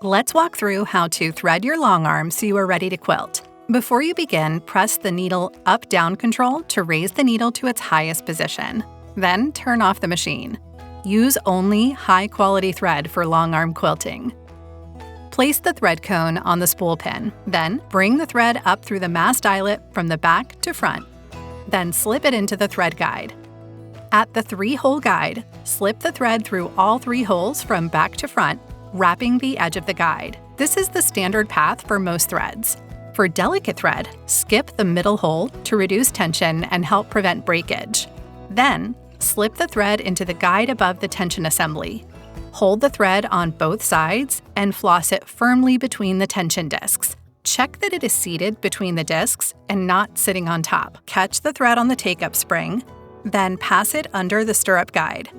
Let's walk through how to thread your long arm so you are ready to quilt. Before you begin, press the needle up-down control to raise the needle to its highest position. Then turn off the machine. Use only high-quality thread for long arm quilting. Place the thread cone on the spool pin. Then bring the thread up through the mast eyelet from the back to front. Then slip it into the thread guide. At the 3-hole guide, slip the thread through all 3 holes from back to front, wrapping the edge of the guide. This is the standard path for most threads. For delicate thread, skip the middle hole to reduce tension and help prevent breakage. Then, slip the thread into the guide above the tension assembly. Hold the thread on both sides and floss it firmly between the tension discs. Check that it is seated between the discs and not sitting on top. Catch the thread on the take-up spring, then pass it under the stirrup guide.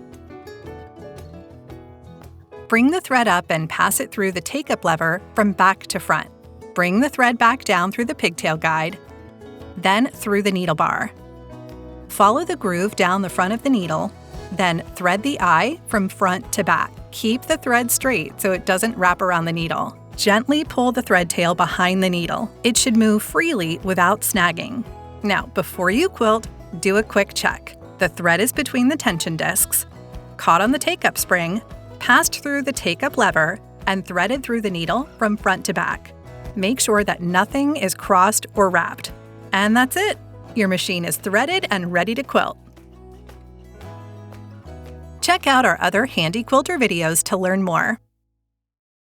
Bring the thread up and pass it through the take-up lever from back to front. Bring the thread back down through the pigtail guide, then through the needle bar. Follow the groove down the front of the needle, then thread the eye from front to back. Keep the thread straight so it doesn't wrap around the needle. Gently pull the thread tail behind the needle. It should move freely without snagging. Now, before you quilt, do a quick check. The thread is between the tension discs, caught on the take-up spring, passed through the take-up lever, and threaded through the needle from front to back. Make sure that nothing is crossed or wrapped. And that's it! Your machine is threaded and ready to quilt. Check out our other Handi Quilter videos to learn more.